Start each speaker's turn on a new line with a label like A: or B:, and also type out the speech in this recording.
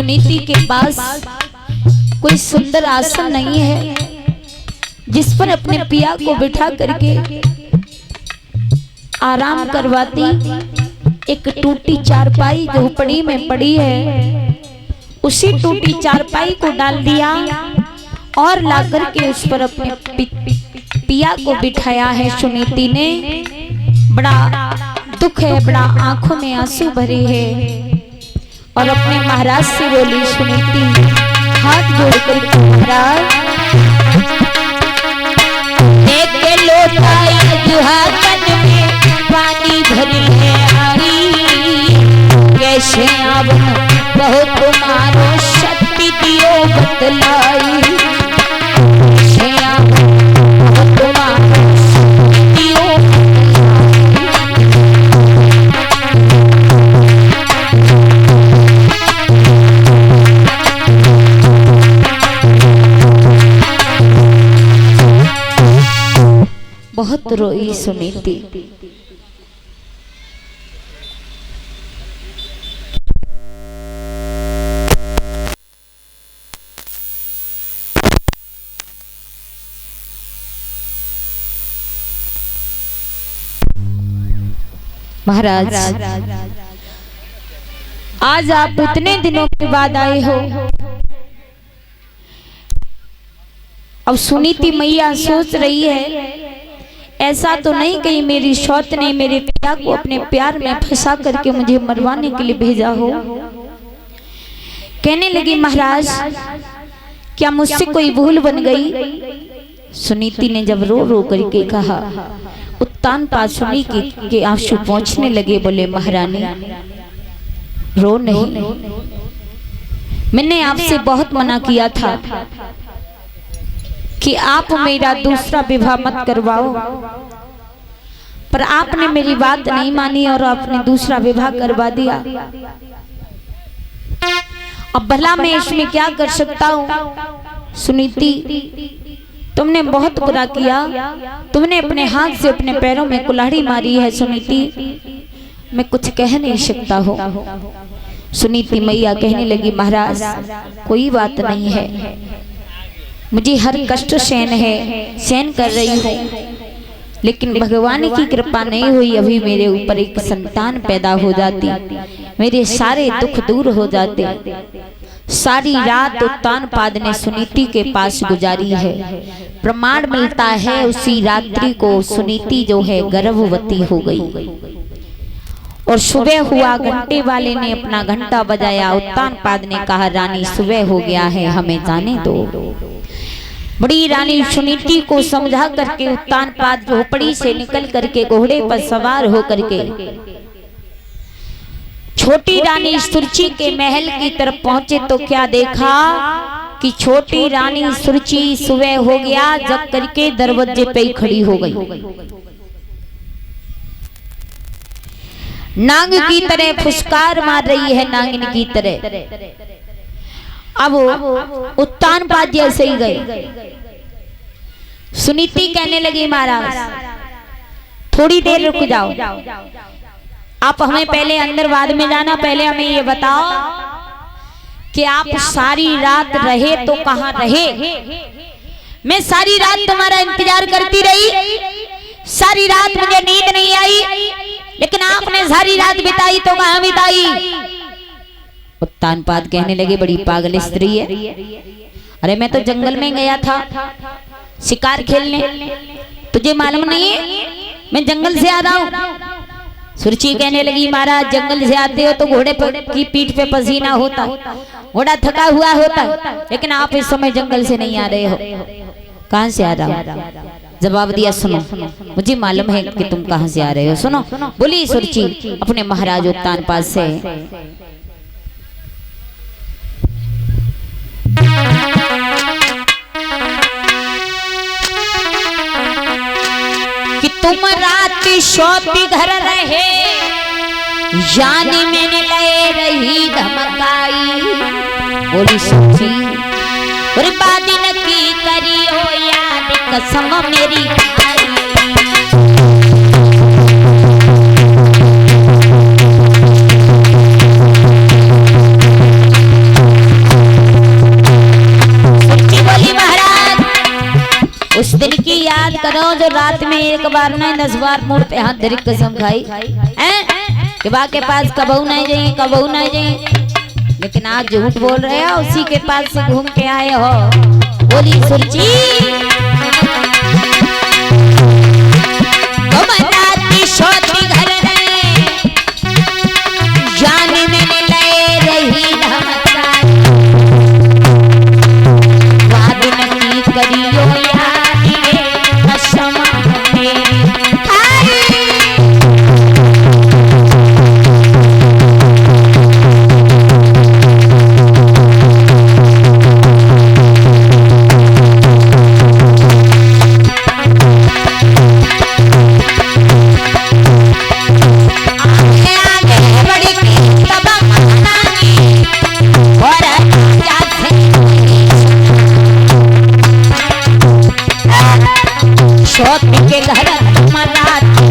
A: सुनीति के पास कोई सुंदर आसन नहीं है जिस पर अपने पिया को बिठा करके आराम करवाती। एक टूटी चारपाई झोपड़ी में पड़ी है, उसी टूटी चारपाई को डाल दिया और लाकर के उस पर अपने पिया को बिठाया है। सुनीति ने बड़ा दुख है, बड़ा आंखों में आंसू भरे हैं और अपने महाराज से बोली सुनीति हाथ जोड़कर, महाराज एक लोटा जुहाकन में पानी भरी है आई, कैसे अब बहुत तुम्हारो शक्ति दियो बतलाई, कैसे अब बहुत तुम्हारो शक्ति दियो बहुत रोई सुनीति। महाराज आज आप इतने दिनों के बाद आए हो। अब सुनीति मैया सोच रही है ऐसा तो नहीं कहीं मेरी शौत ने मेरे पिया को अपने प्यार में फंसा करके मुझे मरवाने के लिए भेजा हो। कहने लगी महाराज क्या मुझसे कोई भूल बन गई। सुनीति ने जब रो रो करके कहा, उत्तान पास सुनी के आंसू पहुंचने लगे। बोले महारानी रो नहीं, मैंने आपसे बहुत मना किया था कि आप मेरा दूसरा विवाह मत करवाओ, पर आपने मेरी बात नहीं मानी और आपने दूसरा विवाह करवा दिया। अब भला मैं इसमें क्या कर सकता हूँ। सुनीति तुमने बहुत बुरा किया, तुमने अपने हाथ से अपने पैरों में कुल्हाड़ी मारी है। सुनीति मैं कुछ कह नहीं सकता हो। सुनीति मैया कहने लगी महाराज कोई बात नहीं है, मुझे हर कष्ट सहन है, सहन कर रही हूँ, लेकिन भगवान की कृपा नहीं हुई अभी मेरे ऊपर एक संतान पैदा हो जाती, मेरे सारे दुख दूर हो जाते। सारी रात उत्तानपाद ने सुनीति के पास गुजारी है। प्रमाण मिलता है उसी रात्रि को सुनीति जो है गर्भवती हो गई और सुबह हुआ। घंटे वाले ने अपना घंटा बजाया। उत्तानपाद ने कहा रानी सुबह हो गया है, हमें जाने दो। बड़ी रानी सुनीति को समझा करके उत्तानपाद झोपड़ी से निकल करके घोड़े पर सवार हो करके छोटी रानी सुरुचि के महल की तरफ पहुंचे तो क्या देखा कि छोटी रानी सुरुचि सुबह हो गया जब करके दरवाजे पे ही खड़ी हो गई। नांग की तरह फुसकार मार रही है, नागिन की तरह। अब उत्तानपाद जैसे ही गए। सुनीति कहने लगी महाराज थोड़ी देर रुक जाओ, आप हमें पहले अंदर बाद में जाना, पहले हमें ये बताओ कि आप सारी रात रहे तो कहाँ रहे। मैं सारी रात तुम्हारा इंतजार करती रही, सारी रात मुझे नींद नहीं आई, लेकिन आपने सारी रात बिताई तो कहाँ बिताई। उत्तानपाद कहने लगे बड़ी पागल स्त्री है। अरे मैं तो जंगल में गया था शिकार खेलने, तुझे मालूम नहीं है मैं जंगल से आ रहा हूँ। सुरुचि कहने लगी महाराज जंगल से आते हो तो घोड़े की पीठ पे पसीना होता, घोड़ा थका हुआ होता, लेकिन आप इस समय जंगल से नहीं आ रहे हो। कहां से आ रहा हूँ? जवाब दिया सुनो, मुझे मालूम है कि तुम कहां से आ रहे हो। सुनो बोली सुरुचि अपने महाराज उत्तानपाद से, कि तुम रात शौती घर रहे, जानी मैंने ले रही धमकाई। बोली सुरुचि और बादिन की करी हो याद कसम मेरी खाई। बार नहीं 10 बार मुड़ पे हाथ धरी कसम खाई हैं कि बा के पास कबहू नहीं जाइए, कबहू नहीं जाइए, लेकिन आज झूठ बोल रहे हो, उसी के पास से घूम के आए हो। बोली सुरची सोती घर में जान में ले रही वाद नहीं करियो यारी कसम मेरी के घर तुम्हारा